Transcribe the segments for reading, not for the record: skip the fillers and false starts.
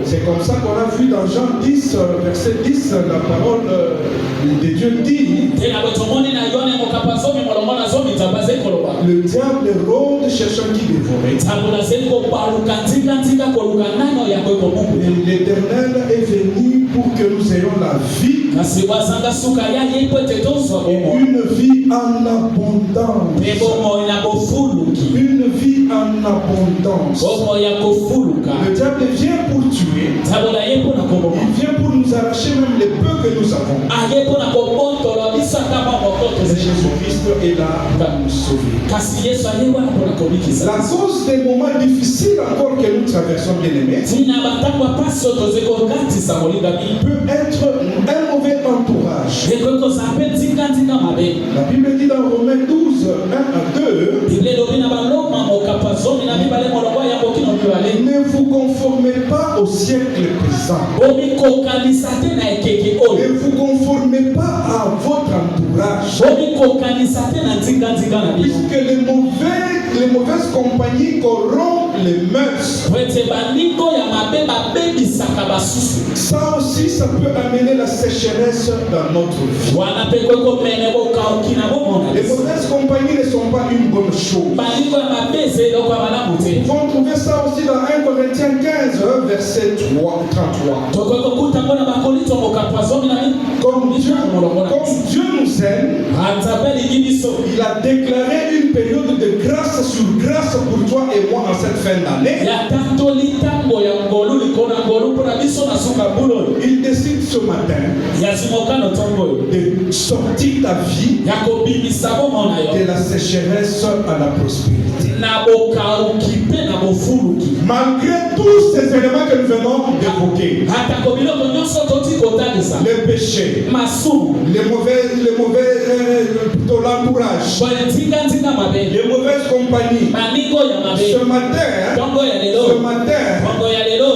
C'est comme ça qu'on a vu dans Jean 10, verset 10, la parole de Dieu dit: le diable rôde cherchant qui dévorer. Et l'Éternel est venu pour que nous ayons la vie, une vie en abondance. Une vie en abondance. Le diable vient pour tuer. Il vient pour nous arracher même les peu que nous avons. Mais Jésus-Christ est là pour nous sauver. La cause des moments difficiles encore que nous traversons, bien-aimés, peut être un mauvais entourage. La Bible dit dans Romains 12, 1 à 2: ne vous conformez pas au siècle présent. Ne vous conformez pas à votre entourage. Puisque les mauvaises compagnies corrompent les mœurs. Ça aussi, ça peut amener la sécheresse dans notre vie. Les mauvaises compagnies ne sont pas une bonne chose. Vous pouvez trouver ça aussi dans 1 Corinthiens 15, verset 33. Comme Dieu nous aime, il a déclaré une période de grâce sur grâce pour toi et moi en cette fin d'année. Il décide ce matin de sortir ta vie de la sécheresse à la prospérité. Malgré tous ces éléments que nous venons d'évoquer, les péchés, l'entourage, les mauvaises compagnies, ce matin,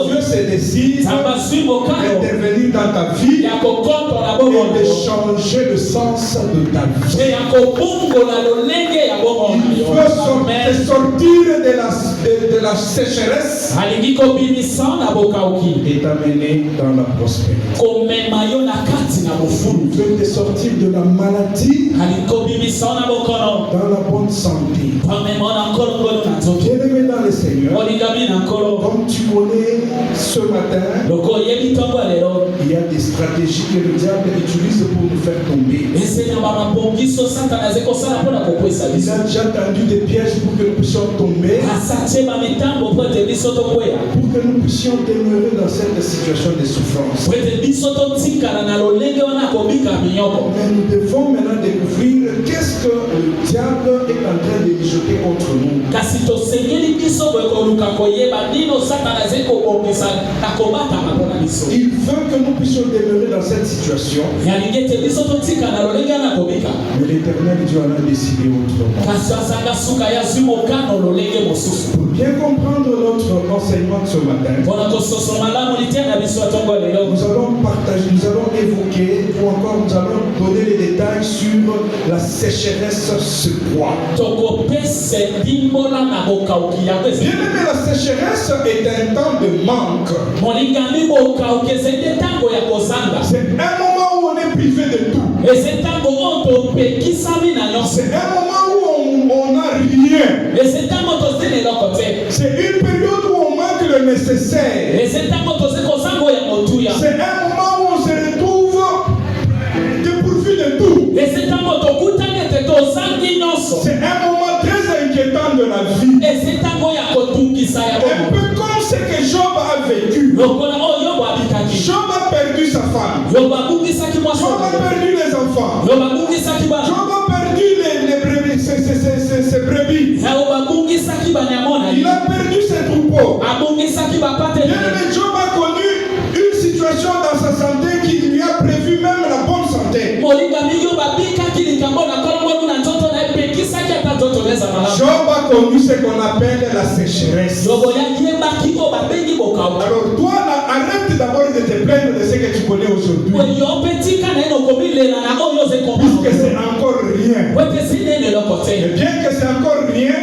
Dieu se décide d'intervenir dans ta vie et de changer le sens de ta vie. Il veut sortir de la sécheresse et t'amener dans la prospérité. Il veut te sortir de la maladie dans la bonne santé. Bien-aimé dans le Seigneur, comme tu connais ce matin, il y a des stratégies que le diable utilise pour nous faire tomber. Il a déjà tendu des pièges pour que nous puissions tomber, pour que nous puissions demeurer dans cette situation de souffrance. Mais nous devons maintenant découvrir qu'est-ce que le diable est en train de jeter contre nous. Il veut que nous puissions demeurer dans cette situation, mais l'Éternel Dieu en a décidé autrement. Pour bien comprendre notre enseignement de ce matin, nous allons évoquer, ou encore nous allons donner les détails sur la sécheresse secois. Bien-aimé, la sécheresse est un temps de manque. C'est un moment où on est privé de tout. C'est un moment où on n'a rien. C'est une période où on manque le nécessaire. C'est un moment où on se retrouve dépourvu de tout. C'est un moment très inquiétant de la vie. Un peu comme ce que Job a vécu. Job a perdu sa femme. Job a perdu les enfants. Job a perdu ses brebis. Il a perdu ses troupeaux. Bien-aimé, Job a connu une situation dans sa santé qui lui a prévu même la bonne santé. Job a connu ce qu'on appelle la sécheresse. Alors toi, arrête d'abord de te plaindre de ce que tu connais aujourd'hui. Puisque c'est encore rien. Et bien que c'est encore rien,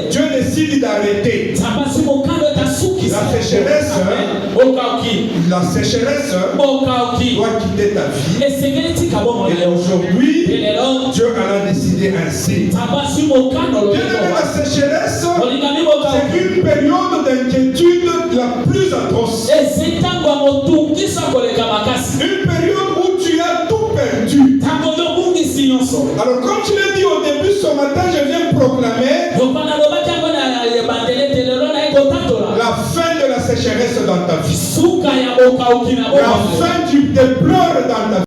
Dieu décide d'arrêter. sécheresse doit quitter ta vie. Et aujourd'hui, Dieu a décidé ainsi. La sécheresse, c'est une période d'inquiétude la plus atroce. Une période où tu as tout perdu. Alors comme tu l'as dit au début ce matin, je viens proclamer la fin de la sécheresse dans ta vie. La fin des pleurs dans ta vie.